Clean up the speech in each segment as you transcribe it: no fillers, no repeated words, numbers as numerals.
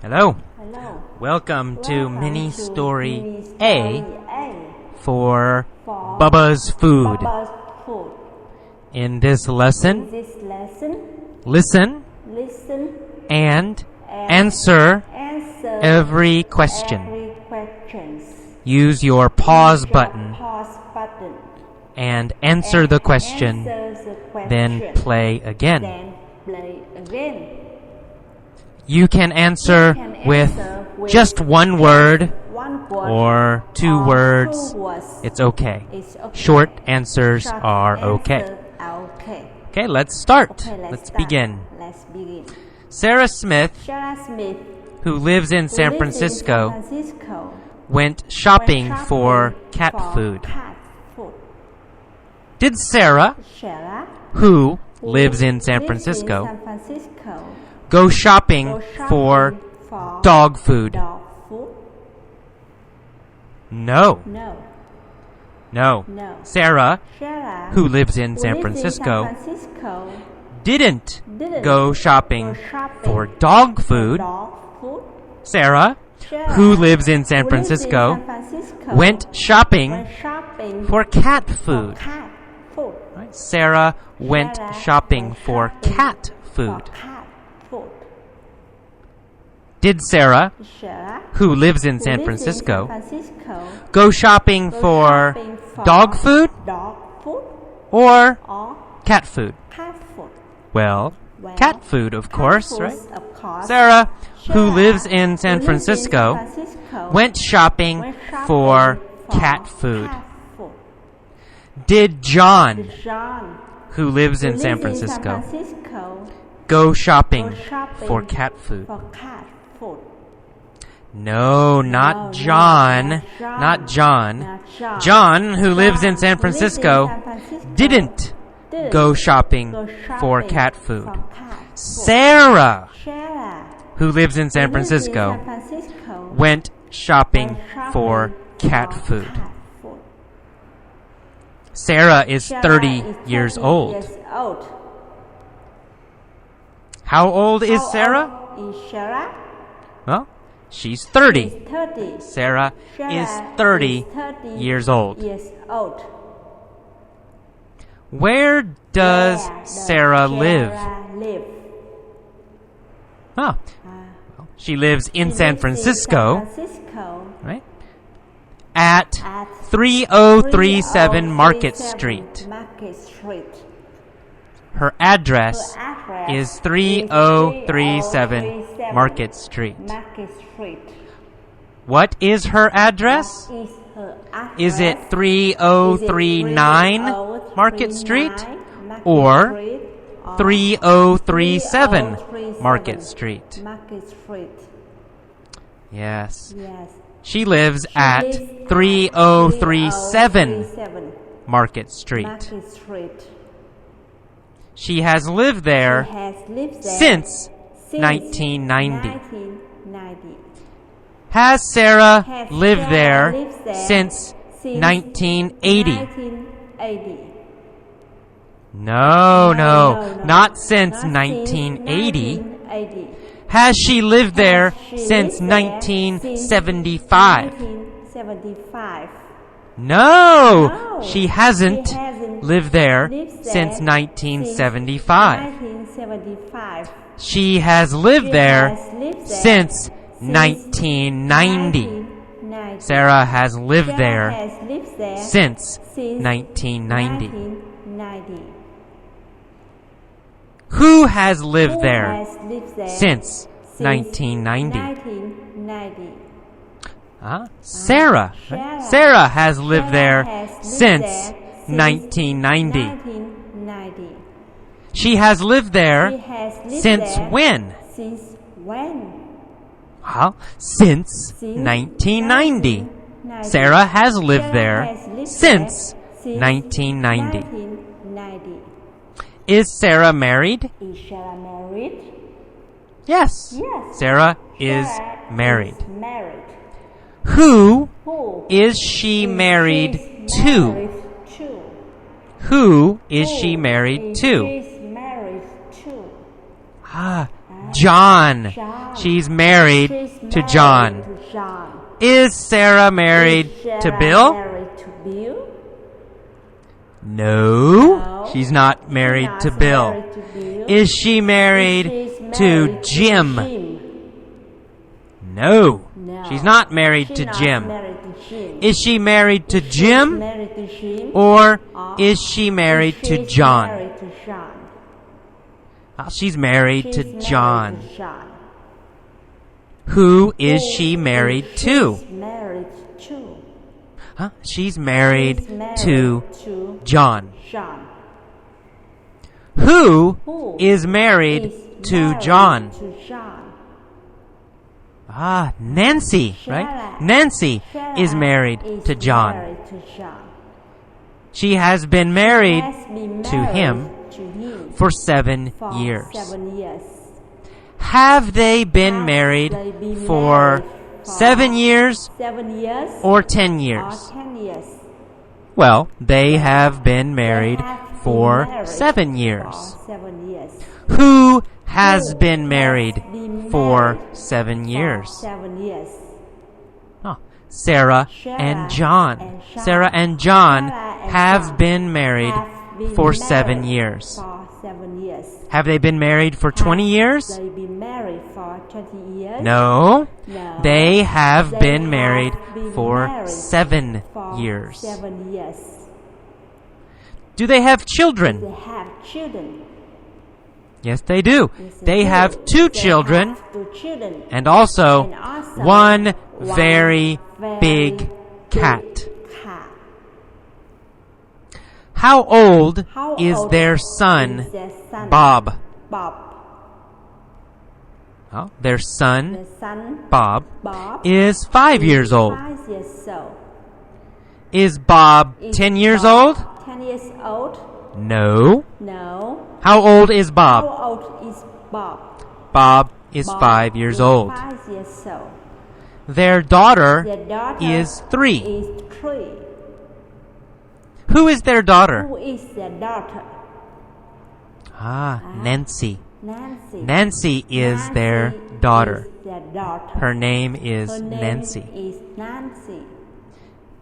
Hello. Hello. Welcome to mini story Mini A for for Bubba's food. Bubba's food. In this In lesson, this lesson, listen listen and and answer answer every question. every questions. Use your pause button Pause button. and answer the question, Answer the question. then play again. Then play again. You can answer with just one word One word or two words. It's okay. It's okay. Short answers Short are okay. answers are okay. Okay, let's start. Okay, Let's start. begin. Let's begin. Sarah Smith, Sarah Smith, who lives in who San lives Francisco, in San Francisco, went shopping went for shopping cat for food. cat food. Did Sarah, Sarah, who who lives in San lives Francisco, in San Francisco, go shopping go shopping for for dog food? dog food? No. No. No. No. Sarah, Sarah, who lives in who San lives in Francisco, San Francisco, didn't didn't go shopping go shopping for dog for food. dog food. Sarah, Sarah, who lives in San who lives in Francisco, San Francisco, went shopping went shopping for cat for food. cat food. Right? Sarah went Sarah shopping went for shopping cat for food. cat food. Did Sarah, Sarah, who lives in who San lives Francisco, in San Francisco, go shopping go for shopping for dog food dog food or or cat food? cat food? Well, Well, cat food, of course, cat right? foods, Of course. Sarah, who Sarah, lives in San who lives in Francisco, San Francisco, went shopping went shopping for for cat food. cat food. Did John, John, who lives who in San lives in San Francisco, Francisco, go shopping go shopping for cat food? for cat food? No, not No, John. not John. Not John. Not John. John, who lives in John, San who lives in Francisco, San Francisco, didn't didn't go shopping go for shopping cat food. for cat food. Sarah, Sarah, who lives in San who lives in Francisco, San Francisco, went shopping went shopping for cat for food. cat food. Sarah is Sarah 30 is years 30 old. years old. How old is How Sarah? old is Sarah? Well, she's 30. She's 30. Sarah Sarah is 30 is 30 years old. Years old. Where does Where does Sarah live? Sarah live? Oh, she lives in She San lives Francisco, in San Francisco right? At at 3037 Market Street. Market Street. Her address Her address is 3037 Market Street. Market Street. What is her address? Is her address? Is it 3039 Market Street or 3037 Market Street? Market Street. Yes. Yes. She lives She at lives 3037 Market Street. Market Street. She has lived there She has lived there since since 1990. 1990. Has Sarah Has lived Sarah there lived there since since 1980? 1980. No, No, not since Not 1980. Since 1980. Has she lived there Has she since lived there 1975? Since 1975. No, No, she hasn't she hasn't lived there lived there since 1975. 1975. She has lived She there has lived there since 1990. 1990. Sarah has lived Sarah there has lived there since since 1990. 1990. Who has lived Who there has lived there since 1990? 1990. Sarah. Sarah. Sarah has lived Sarah there has lived since there 1990. 1990. She has lived She there has lived since there when? Since when? Since 1990. 1990. Sarah has lived Sarah there has lived since there 1990. 1990. Is Sarah married? Is Sarah married? Yes. Yes. Sarah is Sarah married. Is married. Who Who is she married is to? married to? Who is she Who married is to? she married to? John. John. She's married She's to married John. to John. Is Sarah married Is Sarah to Bill? married to Bill? No, she's not married Not to Bill. married to Bill. Is she married She's to married Jim? No, No. she's not married She's to not Jim. married to Jim. Is she married to She's Jim? married to Jim. Or is she married to She's John? married to John. She's married She's to married John. to John. Who is she married to? She's married to. She's married She's married to to John. John. Who Who is married is to married John? to John. Nancy, right? Sarah. Nancy Sarah is married is to John. married to John. She has been married Has been to married him to him for 7 for years. 7 years. Have they been Have married they been for married for 7 years 7 years or 10 or years? 10 years? Well, they have been married They have been for married 7 years. For 7 years. Who has Who been has married been for married 7 For years? 7 years. Sarah Sarah and John. and John. Sarah and John Sarah and have John been married have been for married 7 years. For 7 years. Have they been married for 20 years? They been married for 20 years? No. No. They have They been have married been for married 7 for years. 7 years. Do they have They children? have children. Yes, they do. Yes, They have 2 They children have 2 children. and also And also one one very very big cat. cat. How old How is old their son, is their son? Bob? Bob. Their son, The son Bob, Bob is 5 years old. 5 years old. Is Bob Is 10 years Bob old? 10 years old? No. No. How old is Bob? How old is Bob? Bob is Bob 5 years is old. 5 years old. Their daughter Their daughter is 3. is 3. Who is their daughter? Who is their daughter? Nancy. Nancy. Nancy is Nancy their daughter. is their daughter. Her name is Her name Nancy. is Nancy.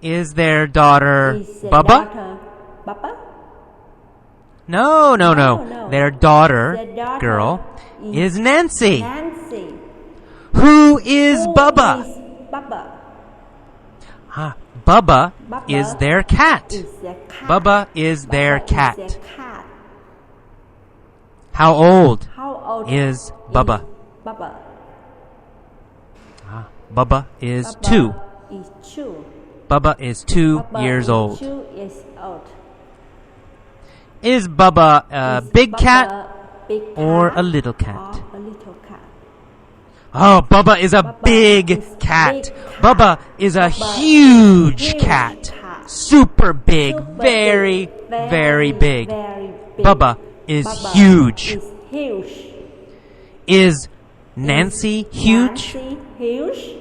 Is their daughter Is their Bubba? daughter Bubba? No. No. Their daughter, Their daughter girl, is is Nancy. Nancy. Who is Who Bubba? is Bubba? Bubba Bubba is their cat. Is their cat. Bubba is their Bubba cat. Is their cat. How old How old is Bubba? Bubba? Bubba is Bubba 2. Is 2. Bubba is 2 Bubba years is old. 2 years old. Is Bubba a Is big Bubba cat big or cat a little cat? Or a little cat. Bubba is a Bubba big is cat. big cat. Bubba is a Bubba huge is huge cat. cat. Super big, Super very, big, very big. Very big. Bubba is Bubba huge. Is huge. Is Nancy huge? Nancy huge?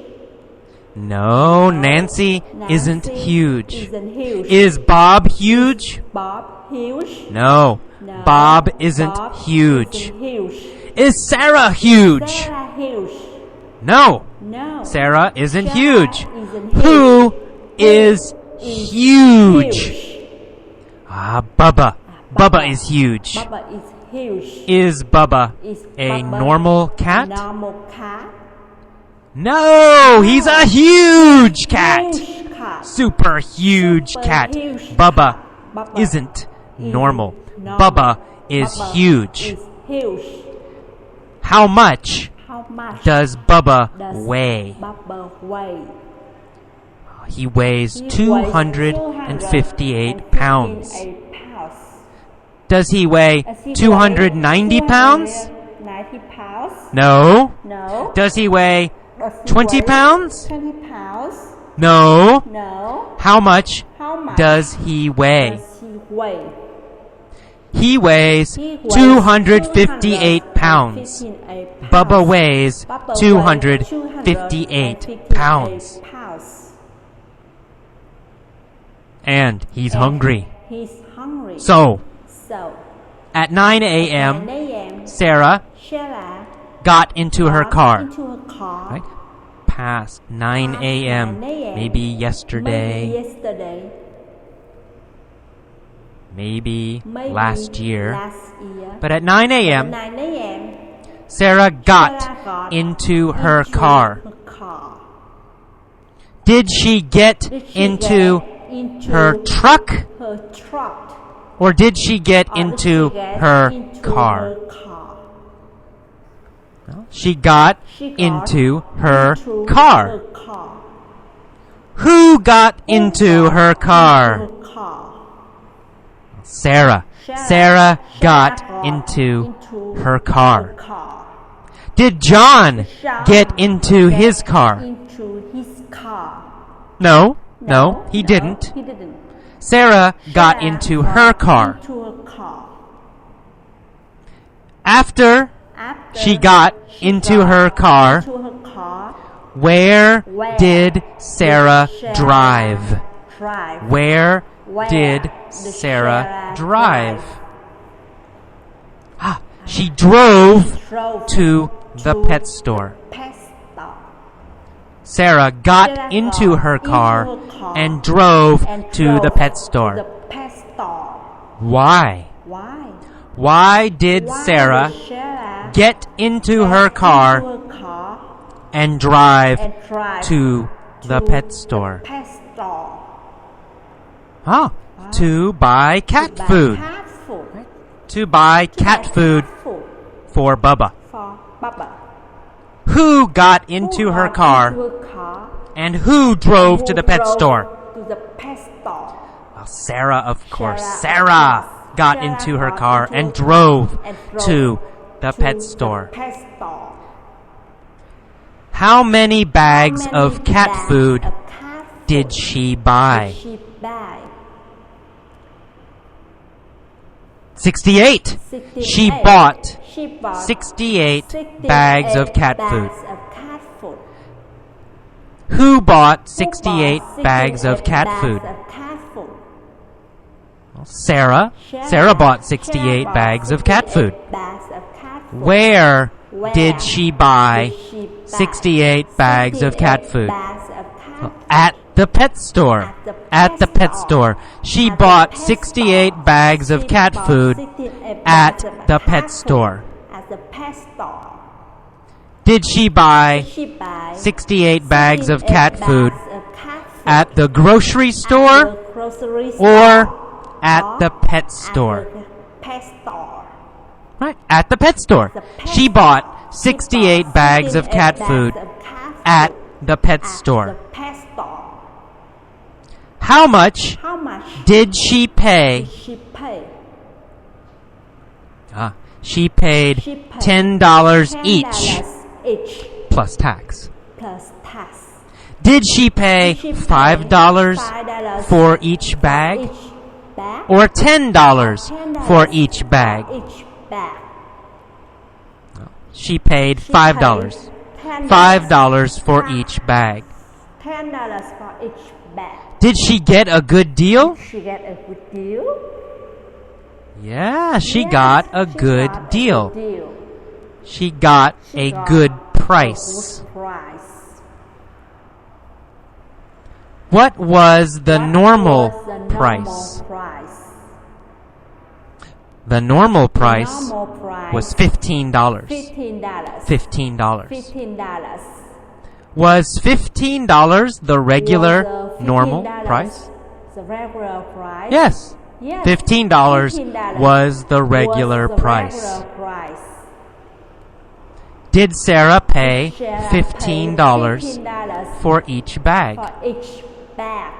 No, Nancy Nancy isn't huge. Isn't huge. Is Bob huge? Bob huge? No, No. Bob isn't Bob huge. Isn't huge. Is Sarah huge? Sarah huge? No, No. Sarah isn't Sarah huge. Isn't huge. Who is huge? Bubba. Bubba is huge. Bubba is huge. Is Bubba Is a Bubba normal cat? A normal cat? No, he's a huge cat. Huge cat. Super huge Super cat. huge Bubba cat. Bubba isn't normal. normal. Bubba is Bubba huge. Is huge. How much How much does Bubba does weigh? Bubba weigh? He weighs He weighs 258 pounds. 258 pounds. Does he weigh Does he 290 weigh pounds? 290 pounds? No. No. Does he weigh Does he 20 weigh pounds? 20 pounds? No. No. How much How much does he weigh? does he weigh? He weighs He weighs 258 pounds. 258 Bubba weighs Bubba weighs 258 pounds. And he's hungry. He's hungry. So, So, at 9 a.m., 9 a.m., Sarah Sarah got into her car. Into her car. Right? Past 9 a.m. 9 a.m. Maybe yesterday. Maybe yesterday. Maybe Maybe last year. Last year. But at 9 At a.m., 9 a.m. Sarah got Sarah got into her car. her car. Did she get Did she into get into her truck? her truck? Or did she get Or into did she get her into car? her car? She got She got into her into car. her car. Who got into her car? Her car. Sarah. Sarah got into her car. Did John get into his car? Into his car. No, he didn't. He didn't. Sarah got into her car. Into her car. After she got into her car, into her car, where did Sarah drive? drive? Where Where did did Sarah Sarah drive? She drove Drove to the pet store. pet store. Sarah got Sarah into got her into car her car and drove and to drove the pet to store. the pet store. Why? Why? Wwhy did Why Sarah did Sarah get into get her car into her car and drive and drive to the pet store? pet store? To buy cat Buy food. cat food. To buy cat Buy food cat food for Bubba. for Bubba. Who got into Who her got car into her car and who drove who to the pet drove store? To the pet store. Sarah, of course. Sarah, Sarah of course. got Sarah into her got car into and her drove car and drove to the to pet the store. pet store. How many bags How many of cat bags food of cat food did she buy? did she buy? 68. 68. She bought She bought 68 bags of cat food. bags of cat food. Who bought Who 68 bought bags of 68 cat bags food? of cat food? Sarah. Sarah bought 68 bags of cat food. Bags of cat food. Where Where did she buy did she buy 68 bags of cat 68 food? bags of cat food? At the pet store. At the pet store. She At the bought pet 68 store. bags of She cat bought food 68 at bags of the cat pet food store. At the pet store. Did she buy Did she buy 68 bags of 68 cat food bags of cat food at the grocery at store the grocery store or at or the pet at store? the pet store? Right, at the pet store. The pet She store. bought She 68 bought bags of 68 cat bags food of cat at food the pet at store. the pet store. How much How much did she pay? did she pay? She paid She paid $10 each each plus tax. plus tax. Did she pay Did she pay $5 $5 for each bag each bag or $10 $10 for each bag? each bag? She paid She $5. paid $5 for each bag. $10 for each bag. Did she get a good deal? She get a good deal? Yeah, she Yes, got a she good got a deal. good deal. She got She a got good a price. good price. What was the What normal was the normal price? price? The normal price Normal price was $15. $15. $15. $15. Was $15 the regular Was, normal $15 price? the regular price? Yes. Yes. $15 was the regular was the price. regular price. Did Sarah pay Sarah $15 paid $15 for each bag? for each bag.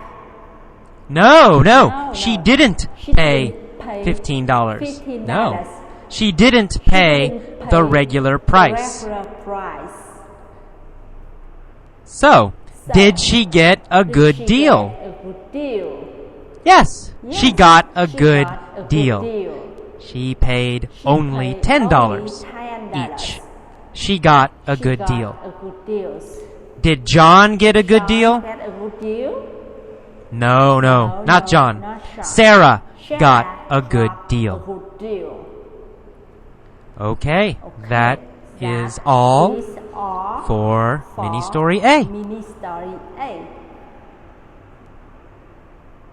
No, No, she no. didn't She pay didn't pay $15. $15. No, she didn't pay didn't the pay regular price. The regular price. So, So, did she get a Did good she deal? get a good deal? Yes, she Yes, got a she good got a good deal. deal. She paid She only paid $10 only $10. each. She got a She good got deal. A good deal. Did John get a good John deal? Get a good deal? No, No, not John. not John. Sarah Sarah got a good got deal. A good deal. Okay, Okay. that is all is all for for mini story A. mini story A.